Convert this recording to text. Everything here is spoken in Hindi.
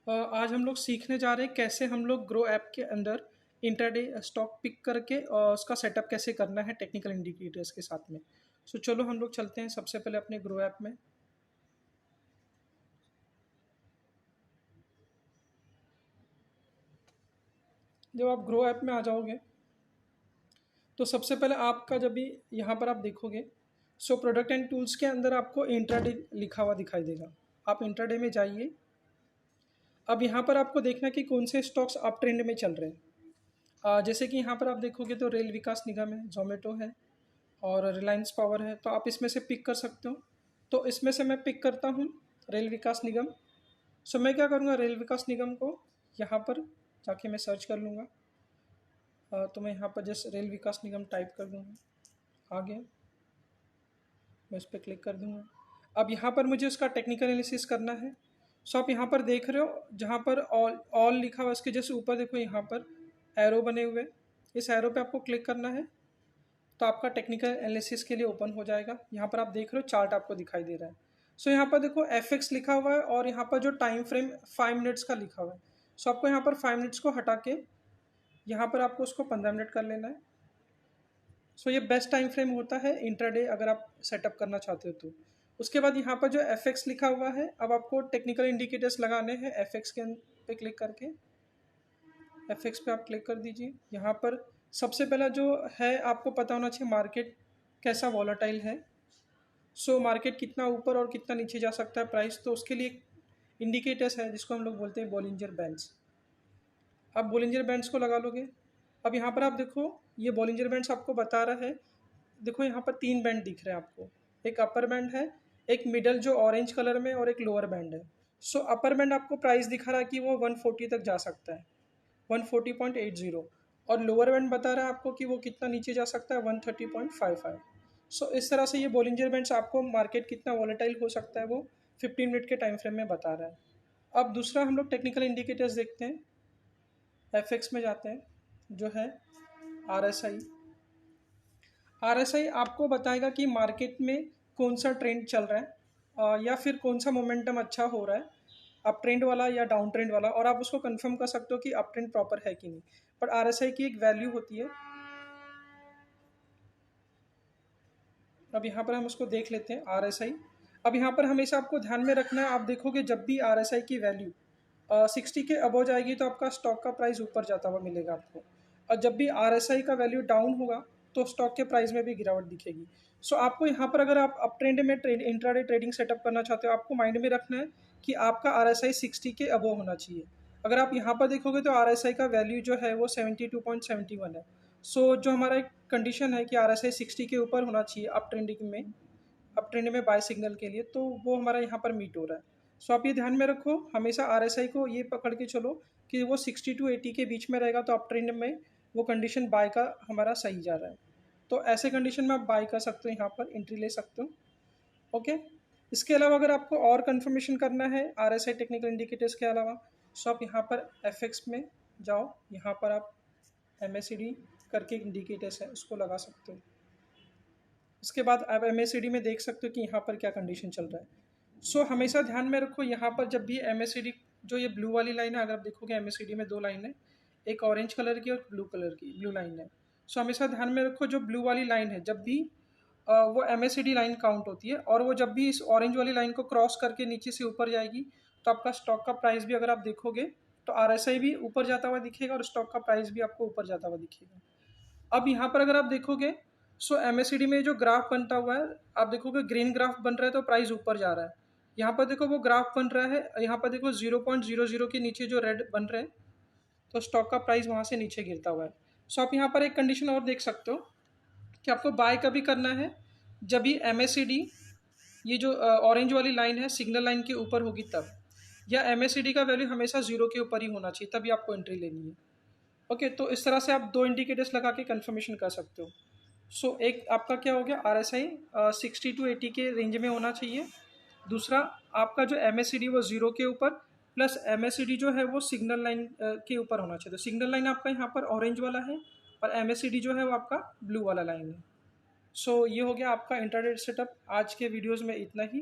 आज हम लोग सीखने जा रहे हैं कैसे हम लोग ग्रो ऐप के अंदर इंट्राडे स्टॉक पिक करके और उसका सेटअप कैसे करना है टेक्निकल इंडिकेटर्स के साथ में। चलो हम लोग चलते हैं सबसे पहले अपने ग्रो ऐप में। जब आप ग्रो ऐप में आ जाओगे तो सबसे पहले आपका जब भी यहाँ पर आप देखोगे प्रोडक्ट एंड टूल्स के अंदर आपको इंट्राडे लिखा हुआ दिखाई देगा। आप इंट्राडे में जाइए। अब यहाँ पर आपको देखना कि कौन से स्टॉक्स अप ट्रेंड में चल रहे हैं। जैसे कि यहाँ पर आप देखोगे तो रेल विकास निगम है, जोमेटो है और रिलायंस पावर है, तो आप इसमें से पिक कर सकते हो। तो इसमें से मैं पिक करता हूँ रेल विकास निगम। मैं क्या करूँगा, रेल विकास निगम को यहाँ पर जाके मैं सर्च कर लूँगा। तो मैं यहाँ पर जस्ट रेल विकास निगम टाइप कर दूँगा। आगे मैं इस पर क्लिक कर दूँगा। अब यहाँ पर मुझे उसका टेक्निकल एनालिसिस करना है। आप यहाँ पर देख रहे हो जहाँ पर ऑल लिखा हुआ उसके जैसे ऊपर देखो यहाँ पर एरो बने हुए, इस एरो पे आपको क्लिक करना है तो आपका टेक्निकल एनालिसिस के लिए ओपन हो जाएगा। यहाँ पर आप देख रहे हो चार्ट आपको दिखाई दे रहा है। यहाँ पर देखो FX लिखा हुआ है और यहाँ पर जो टाइम फ्रेम 5 मिनट्स का लिखा हुआ है। आपको यहाँ पर 5 मिनट्स को हटा के यहाँ पर आपको उसको 15 मिनट कर लेना है। ये बेस्ट टाइम फ्रेम होता है इंट्राडे अगर आप सेटअप करना चाहते हो तो। उसके बाद यहाँ पर जो FX लिखा हुआ है, अब आपको टेक्निकल इंडिकेटर्स लगाने हैं। FX के पे क्लिक करके FX पे आप क्लिक कर दीजिए। यहाँ पर सबसे पहला जो है आपको पता होना चाहिए मार्केट कैसा वॉलेटाइल है। मार्केट कितना ऊपर और कितना नीचे जा सकता है प्राइस, तो उसके लिए इंडिकेटर्स है जिसको हम लोग बोलते हैं बॉलिंजर बैंड्स। आप बॉलिंजर बैंड्स को लगा लोगे। अब यहाँ पर आप देखो ये बॉलिंजर बैंड्स आपको बता रहा है। देखो यहाँ पर 3 बैंड दिख रहे हैं आपको, एक अपर बैंड है, एक मिडल जो ऑरेंज कलर में और एक लोअर बैंड है। अपर बैंड आपको प्राइस दिखा रहा है कि वो 140 तक जा सकता है, 140.80, और लोअर बैंड बता रहा है आपको कि वो कितना नीचे जा सकता है, 130.55। इस तरह से ये बॉलिंजर बैंड्स आपको मार्केट कितना वॉलेटाइल हो सकता है वो 15 मिनट के टाइम फ्रेम में बता रहा है। अब दूसरा हम लोग टेक्निकल इंडिकेटर्स देखते हैं। FX में जाते हैं, जो है RSI आपको बताएगा कि मार्केट में कौन सा ट्रेंड चल रहा है या फिर कौन सा मोमेंटम अच्छा हो रहा है, अप ट्रेंड वाला या डाउन ट्रेंड वाला, और आप उसको कंफर्म कर सकते हो कि अप ट्रेंड प्रॉपर है कि नहीं। बट RSI की एक वैल्यू होती है। अब यहाँ पर हम उसको देख लेते हैं RSI। अब यहाँ पर हमेशा आपको ध्यान में रखना है, आप देखोगे जब भी RSI की वैल्यू 60 के अबव जाएगी तो आपका स्टॉक का प्राइस ऊपर जाता हुआ मिलेगा आपको, और जब भी RSI का वैल्यू डाउन होगा तो स्टॉक के प्राइस में भी गिरावट दिखेगी। आपको यहाँ पर अगर आप अप ट्रेंड में इंट्राडे ट्रेडिंग सेटअप करना चाहते हो, आपको माइंड में रखना है कि आपका RSI 60 के अबव होना चाहिए। अगर आप यहाँ पर देखोगे तो RSI का वैल्यू जो है वो 72.71 है। जो हमारा एक कंडीशन है कि RSI 60 के ऊपर होना चाहिए अप ट्रेंड में बाय सिग्नल के लिए, तो वो हमारा यहाँ पर मीट हो रहा है। आप ये ध्यान में रखो, हमेशा RSI को ये पकड़ के चलो कि वो 60 to 80 के बीच में रहेगा तो अप ट्रेंड में वो कंडीशन बाय का हमारा सही जा रहा है। तो ऐसे कंडीशन में आप बाय कर सकते हो, यहाँ पर एंट्री ले सकते हो। ओके, इसके अलावा अगर आपको और कंफर्मेशन करना है RSI टेक्निकल इंडिकेटर्स के अलावा, आप यहाँ पर FX में जाओ, यहाँ पर आप MACD करके इंडिकेटर्स है उसको लगा सकते हो। उसके बाद आप MACD में देख सकते हो कि यहाँ पर क्या कंडीशन चल रहा है। हमेशा ध्यान में रखो यहाँ पर जब भी MACD, जो ये ब्लू वाली लाइन है, अगर आप देखोगे MACD में 2 लाइन है, एक ऑरेंज कलर की और ब्लू कलर की ब्लू लाइन है। हमेशा ध्यान में रखो जो ब्लू वाली लाइन है जब भी वो MACD लाइन काउंट होती है, और वो जब भी इस ऑरेंज वाली लाइन को क्रॉस करके नीचे से ऊपर जाएगी तो आपका स्टॉक का प्राइस भी अगर आप देखोगे तो RSI भी ऊपर जाता हुआ दिखेगा और स्टॉक का प्राइस भी आपको ऊपर जाता हुआ दिखेगा। अब यहाँ पर अगर आप देखोगे MACD में जो ग्राफ बनता हुआ है, आप देखोगे ग्रीन ग्राफ बन रहा है तो प्राइस ऊपर जा रहा है। यहाँ पर देखो वो ग्राफ बन रहा है, यहाँ पर देखो 0.00 के नीचे जो रेड बन रहे हैं तो स्टॉक का प्राइस वहाँ से नीचे गिरता हुआ है। आप यहाँ पर एक कंडीशन और देख सकते हो कि आपको बाय कभी करना है जब भी MACD ये जो ऑरेंज वाली लाइन है सिग्नल लाइन के ऊपर होगी तब, या MACD का वैल्यू हमेशा 0 के ऊपर ही होना चाहिए, तभी आपको एंट्री लेनी है। ओके, तो इस तरह से आप 2 इंडिकेटर्स लगा के कंफर्मेशन कर सकते हो। एक आपका क्या हो गया, RSI 60 to 80 के रेंज में होना चाहिए। दूसरा आपका जो MACD वो 0 के ऊपर, प्लस MACD जो है वो सिग्नल लाइन के ऊपर होना चाहिए। तो सिग्नल लाइन आपका यहाँ पर ऑरेंज वाला है और MACD जो है वो आपका ब्लू वाला लाइन है। ये हो गया आपका इंट्राडे सेटअप। आज के वीडियोज़ में इतना ही।